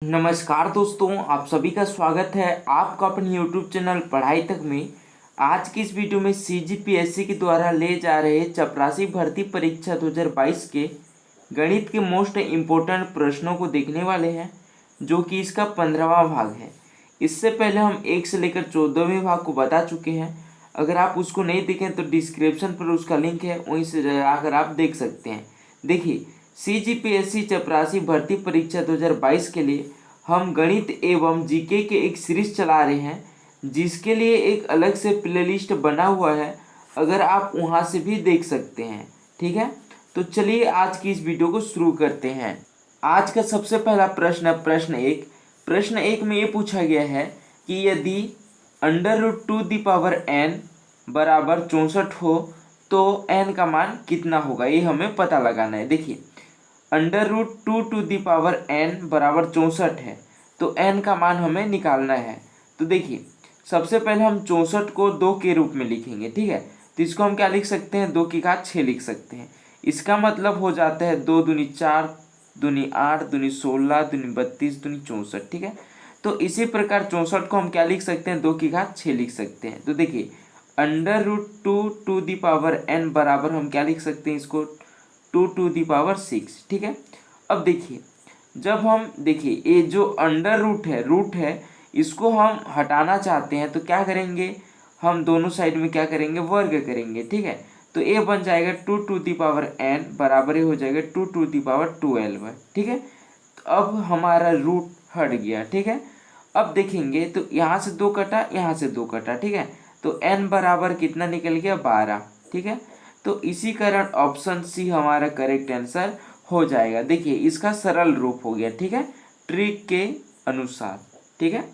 नमस्कार दोस्तों, आप सभी का स्वागत है आपका अपने YouTube चैनल पढ़ाई तक में। आज की इस वीडियो में CGPSC के द्वारा ले जा रहे चपरासी भर्ती परीक्षा 2022 के गणित के मोस्ट इम्पोर्टेंट प्रश्नों को देखने वाले हैं, जो कि इसका 15वां भाग है। इससे पहले हम 1 से लेकर 14वें भाग को बता चुके हैं। अगर आप उसको नहीं देखें तो डिस्क्रिप्शन पर उसका लिंक है, वहीं से जाकर आप देख सकते हैं। देखिए, CGPSC चपरासी भर्ती परीक्षा 2022 के लिए हम गणित एवं जीके के एक सीरीज चला रहे हैं, जिसके लिए एक अलग से प्लेलिस्ट बना हुआ है। अगर आप वहां से भी देख सकते हैं, ठीक है। तो चलिए आज की इस वीडियो को शुरू करते हैं। आज का सबसे पहला प्रश्न प्रश्न एक में ये पूछा गया है कि यदि √2n बराबर 64 हो तो n का मान कितना होगा, ये हमें पता लगाना है। देखिए, √2n बराबर 64 है, तो n का मान हमें निकालना है। तो देखिए, सबसे पहले हम 64 को 2 के रूप में लिखेंगे, ठीक है। तो इसको हम क्या लिख सकते हैं, 2 की घात 6 लिख सकते हैं। इसका मतलब हो जाता है 2 दूनी 4, दूनी 8, दूनी 16, दूनी 32, दूनी 64, ठीक है। तो इसी प्रकार 64 को हम क्या लिख सकते हैं, 2 की घात 6 लिख सकते हैं। तो देखिए, √2n बराबर हम क्या लिख सकते हैं, इसको 2⁶, ठीक है। अब देखिए, जब हम देखिए ये जो अंडर रूट है, इसको हम हटाना चाहते हैं तो क्या करेंगे, हम दोनों साइड में क्या करेंगे, वर्ग करेंगे, ठीक है। तो ये बन जाएगा 2⁴n बराबर ये हो जाएगा 2⁻12, ठीक है। तो अब हमारा रूट हट गया, ठीक है। अब देखेंगे तो यहाँ से 2 कटा, यहाँ से 2 कटा, ठीक है। तो n बराबर कितना निकल गया, 12, ठीक है। तो इसी कारण ऑप्शन सी हमारा करेक्ट आंसर हो जाएगा। देखिए, इसका सरल रूप हो गया, ठीक है, ट्रिक के अनुसार, ठीक है।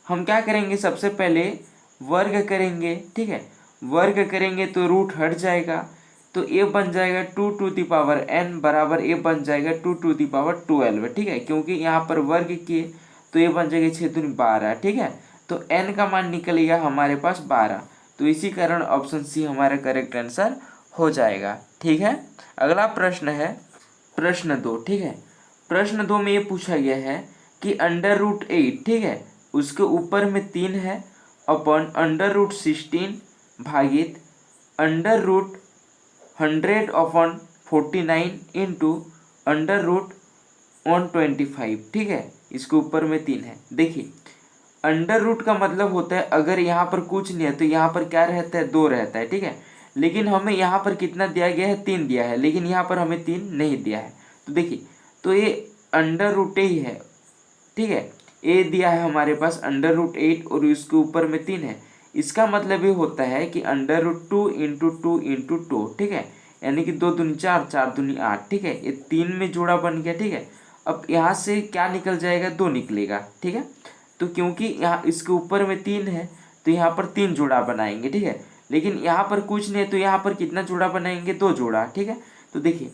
हम क्या करेंगे, सबसे पहले वर्ग करेंगे, ठीक है। वर्ग करेंगे तो रूट हट जाएगा, तो ये बन जाएगा 2⁴n बराबर ये बन जाएगा 2⁻12, ठीक है। क्योंकि यहाँ पर वर्ग किए तो ये बन जाएगा 6 दूनी 12, ठीक है। तो n का मान निकलेगा हमारे पास 12, तो इसी कारण ऑप्शन सी हमारा करेक्ट आंसर हो जाएगा, ठीक है। अगला प्रश्न है प्रश्न 2, ठीक है। प्रश्न 2 में ये पूछा गया है कि √8, ठीक है, उसके ऊपर में 3 है, अपन √16 भागित √100/49 इंटू √125, ठीक है। इसके ऊपर में 3 है। देखिए, अंडर रूट का मतलब होता है अगर यहाँ पर कुछ नहीं है तो यहाँ पर क्या रहता है, 2 रहता है, ठीक है। लेकिन हमें यहाँ पर कितना दिया गया है, 3 दिया है, लेकिन यहाँ पर हमें 3 नहीं दिया है। तो देखिए, तो ये अंडर रूट ही है, ठीक है। ए दिया है हमारे पास √8 और इसके ऊपर में 3 है। इसका मतलब ये होता है कि √2 इंटू 2 इंटू 2, ठीक है। यानी कि 2 दूनी 4, 4 दूनी 8, ठीक है। ये 3 में जोड़ा बन गया, ठीक है। अब यहाँ से क्या निकल जाएगा, 2 निकलेगा, ठीक है। तो क्योंकि यहाँ इसके ऊपर में 3 है तो यहाँ पर 3 जोड़ा बनाएंगे, ठीक है। लेकिन यहाँ पर कुछ नहीं है तो यहाँ पर कितना जोड़ा बनाएंगे, 2 जोड़ा, ठीक है। तो देखिए,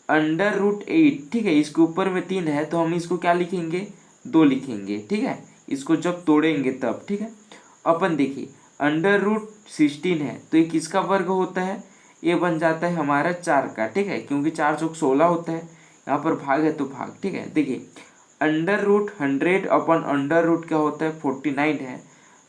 √8, ठीक है, इसके ऊपर में 3 है तो हम इसको क्या लिखेंगे, 2 लिखेंगे, ठीक है। इसको जब तोड़ेंगे तब, ठीक है। अपन देखिए, √16 है तो ये किसका वर्ग होता है, ये बन जाता है हमारा 4 का, ठीक है। क्योंकि 4 चौक 16 होता है, यहाँ पर भाग है तो भाग, ठीक है। देखिए, √100 अपन अंडर रूट क्या होता है, 49 है।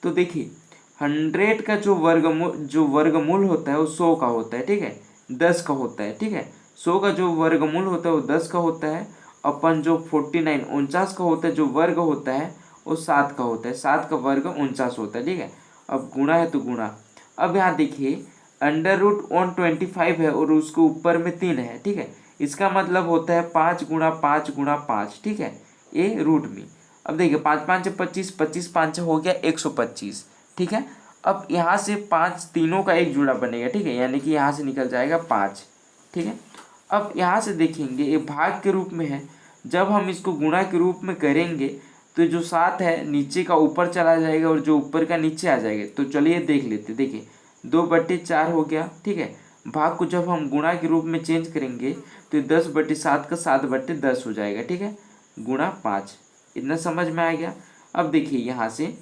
तो देखिए, 100 का जो वर्गमूल होता है वो 100 का होता है, ठीक है, 10 का होता है, ठीक है। 100 का जो वर्गमूल होता है वो 10 का होता है। अपन जो 49 49 का होता है, जो वर्ग होता है वो 7 का होता है, 7 का वर्ग 49 होता है, ठीक है। अब गुणा है तो गुणा। अब यहाँ देखिए, √125 है और उसके ऊपर में 3 है, ठीक है। इसका मतलब होता है 5 गुणा 5 गुणा 5, ठीक है, ये रूट में। अब देखिए, 5 5 25, 25 5 हो गया 125, ठीक है। अब यहाँ से 5 तीनों का एक जुड़ा बनेगा, ठीक है, यानी कि यहाँ से निकल जाएगा 5, ठीक है। अब यहाँ से देखेंगे ये भाग के रूप में है, जब हम इसको गुणा के रूप में करेंगे तो जो 7 है नीचे का ऊपर चला जाएगा और जो ऊपर का नीचे आ जाएगा। तो चलिए देख लेते, देखिए 2/4 हो गया, ठीक है। भाग को जब हम गुणा के रूप में चेंज करेंगे तो 10/7 का 7/10 हो जाएगा, ठीक है, गुणा 5। इतना समझ में आ गया। अब देखिए, यहाँ से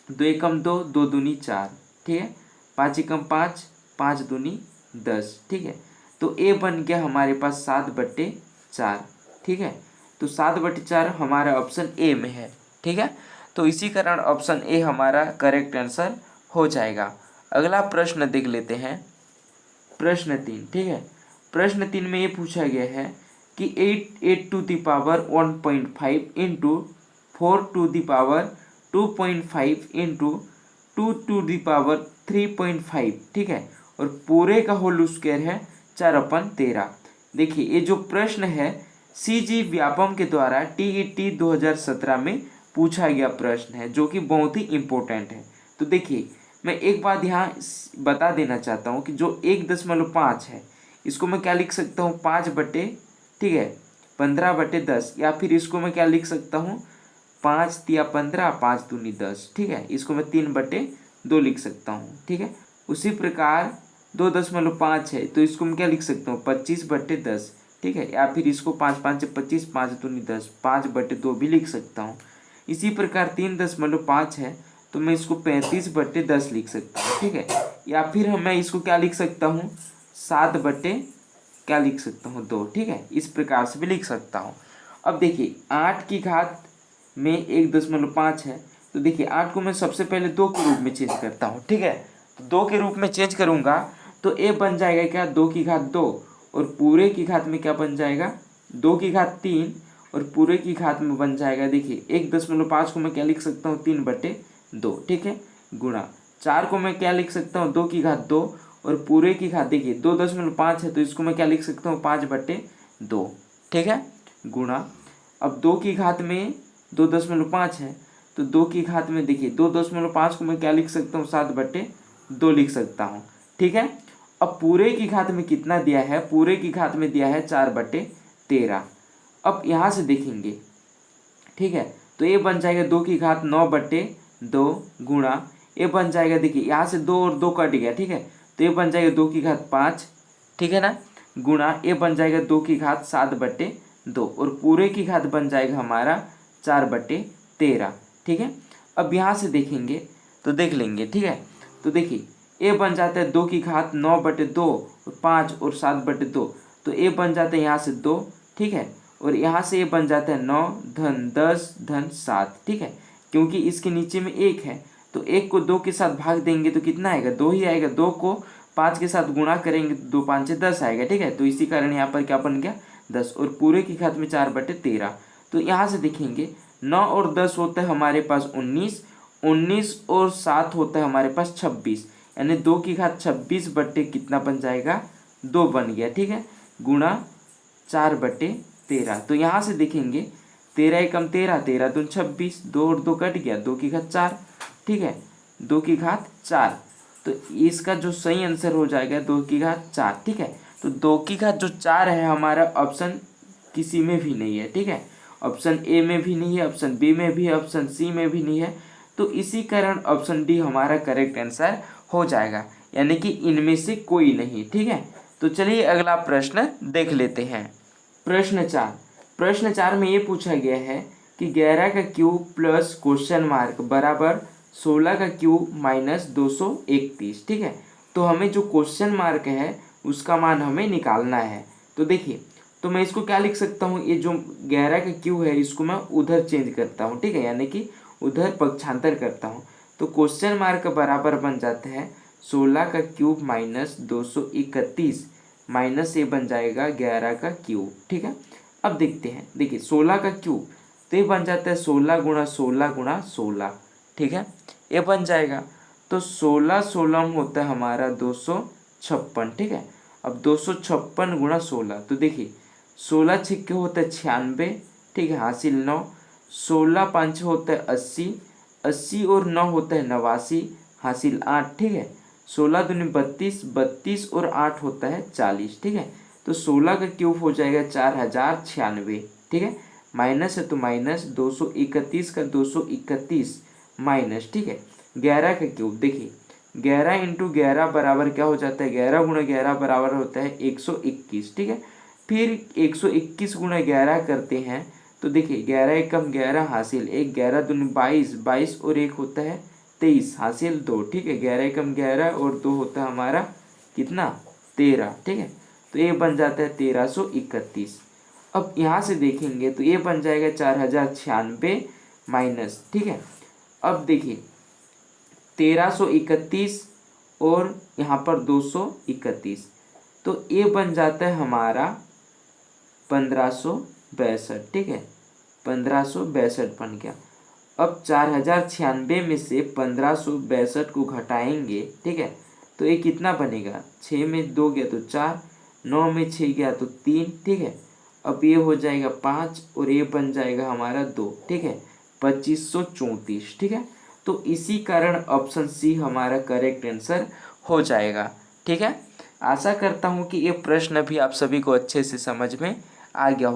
2 एकम 2, 2 दूनी 4, ठीक है, 5 एकम 5, 5 दूनी 10, ठीक है। तो ए बन गया हमारे पास 7/4, ठीक है। तो तो 7/4 हमारा ऑप्शन ए में है। ठीक है, तो इसी कारण ऑप्शन ए हमारा करेक्ट आंसर हो जाएगा। अगला प्रश्न देख लेते हैं, प्रश्न 3। ठीक है, प्रश्न 3 में ये पूछा गया है कि 8 to the power 1.5 into 4 to the power 2.5 into 2 to the power 3.5। ठीक है, और पूरे का होल स्क्वायर है 4/13। देखिए ये जो प्रश्न है CG व्यापम के द्वारा TET 2017 में पूछा गया प्रश्न है, जो कि बहुत ही इम्पोर्टेंट है। तो देखिए मैं एक बात यहाँ बता देना चाहता हूँ कि जो 1.5 है इसको मैं क्या लिख सकता हूँ 5 बटे, ठीक है, 15/10, या फिर इसको मैं क्या लिख सकता हूँ 5 तिया 15, 5 दूनी 10। ठीक है, इसको मैं 3/2 लिख सकता हूँ। ठीक है, उसी प्रकार 2.5 है तो इसको मैं क्या लिख सकता हूँ 25/10। ठीक है, या फिर इसको 5 5 25, 5 दूनी 10, 5/2 भी लिख सकता हूँ। इसी प्रकार 3.5 है तो मैं इसको 35/10 लिख सकता हूँ। ठीक है, या फिर मैं इसको क्या लिख सकता हूँ 7/क्या लिख सकता हूँ 2। ठीक है, इस प्रकार से भी लिख सकता हूँ। अब देखिए 8 की घात में 1.5 है तो देखिए 8 को मैं सबसे पहले 2 के रूप में चेंज करता हूँ। ठीक है, तो 2 के रूप में चेंज करूँगा तो ए बन जाएगा क्या 2 की घात 2, और पूरे की घात में क्या बन जाएगा 2 की घात 3, और पूरे की घात में बन जाएगा देखिए 1.5 को मैं क्या लिख सकता हूँ 3/2। ठीक है, गुणा 4 को मैं क्या लिख सकता हूँ 2 की घात 2, और पूरे की घात देखिए 2.5 है तो इसको मैं क्या लिख सकता हूँ 5/2। ठीक है, गुणा अब 2 की घात में 2.5 है तो 2 की घात में देखिए 2.5 को मैं क्या लिख सकता हूँ 7/2 लिख सकता हूँ। ठीक है, अब पूरे की घात में कितना दिया है, पूरे की घात में दिया है 4/13। अब यहाँ से देखेंगे, ठीक है, तो ये बन जाएगा 2 की घात 9/2 गुणा ये बन जाएगा देखिए यहाँ से 2 और 2 कट गया। ठीक है, तो ये बन जाएगा 2 की घात 5, ठीक है ना, गुणा ये बन जाएगा 2 की घात 7/2, और पूरे की घात बन जाएगा हमारा 4/13। ठीक है, अब यहाँ से देखेंगे तो देख लेंगे। ठीक है, तो देखिए ए बन जाता है 2 की घात 9/2 और 5 और 7/2, तो ए बन जाता है यहाँ से 2। ठीक है, और यहाँ से ये बन जाता है 9 धन 10 धन 7। ठीक है, क्योंकि इसके नीचे में 1 है तो 1 को 2 के साथ भाग देंगे तो कितना आएगा 2 ही आएगा, 2 को 5 के साथ गुणा करेंगे तो 2 5 10 आएगा। ठीक है, तो इसी कारण यहाँ पर क्या बन गया 10, और पूरे की घात में 4/13। तो यहाँ से देखेंगे 9 और 10 होता है हमारे पास 19, 19 और 7 होता है हमारे पास 26, यानी 2 की घात 26 बट्टे कितना बन जाएगा 2 बन गया। ठीक है, गुणा 4/13। तो यहाँ से देखेंगे 13 एकम 13, 13 दूनी 26, 2 और 2 कट गया, 2 की घात 4। ठीक है, 2 की घात 4, तो इसका जो सही आंसर हो जाएगा 2 की घात 4। ठीक है, तो 2 की घात जो 4 है हमारा ऑप्शन किसी में भी नहीं है। ठीक है, ऑप्शन ए में भी नहीं है, ऑप्शन बी में भी है, ऑप्शन सी में भी नहीं है, तो इसी कारण ऑप्शन डी हमारा करेक्ट आंसर हो जाएगा, यानी कि इनमें से कोई नहीं। ठीक है, तो चलिए अगला प्रश्न देख लेते हैं। प्रश्न 4। प्रश्न 4 में ये पूछा गया है कि 11 का क्यूब प्लस क्वेश्चन मार्क बराबर 16 का क्यूब माइनस 231। ठीक है, तो हमें जो क्वेश्चन मार्क है उसका मान हमें निकालना है। तो देखिए, तो मैं इसको क्या लिख सकता हूँ, ये जो 11 का क्यूब है इसको मैं उधर चेंज करता हूँ। ठीक है, यानी कि उधर पक्षांतर करता हूँ, तो क्वेश्चन मार्क बराबर बन जाता है 16 का क्यूब माइनस 231 माइनस ये बन जाएगा 11 का क्यूब। ठीक है, अब देखते हैं, देखिए 16 का क्यूब तो ये बन जाता है 16 गुणा 16 गुणा 16। ठीक है, ये बन जाएगा, तो 16 16 होता है हमारा 256। ठीक है, अब 256 गुणा 16, तो देखिए 16 छिक्के होता है 96। ठीक है, हासिल 9, 16 पाँच होता है 80, 80 और 9 होता है 89, हासिल 8। ठीक है, 16 दूनी 32, 32 और 8 होता है 40। ठीक है, तो 16 का क्यूब हो जाएगा 4096। ठीक है, माइनस है तो माइनस 231 का 231 माइनस। ठीक है, 11 का क्यूब देखिए 11 इंटू 11 बराबर क्या हो जाता है 11 गुणा 11 बराबर होता है 121। ठीक है, फिर 121 गुणा 11 करते हैं तो देखिए 11 एकम 11 हासिल 1, 11 दूनी 22, 22 और 1 होता है 23, हासिल 2। ठीक है, 11 एकम 11 और 2 होता है हमारा कितना 13। ठीक है, तो ये बन जाता है 1331। अब यहाँ से देखेंगे तो ये बन जाएगा 4096 माइनस, ठीक है। अब देखिए 1331 और यहाँ पर 231, तो ये बन जाता है हमारा 1562, ठीक है, 1562 बन गया। अब 4096 में से 1562 को घटाएंगे, ठीक है, तो ये कितना बनेगा, 6 में 2 गया तो 4, 9 में 6 गया तो 3, ठीक है। अब ये हो जाएगा 5 और ये बन जाएगा हमारा 2, ठीक है, 2534, ठीक है। तो इसी कारण ऑप्शन सी हमारा करेक्ट आंसर हो जाएगा, ठीक है। आशा करता हूँ कि ये प्रश्न भी आप सभी को अच्छे से समझ में आ गया हो।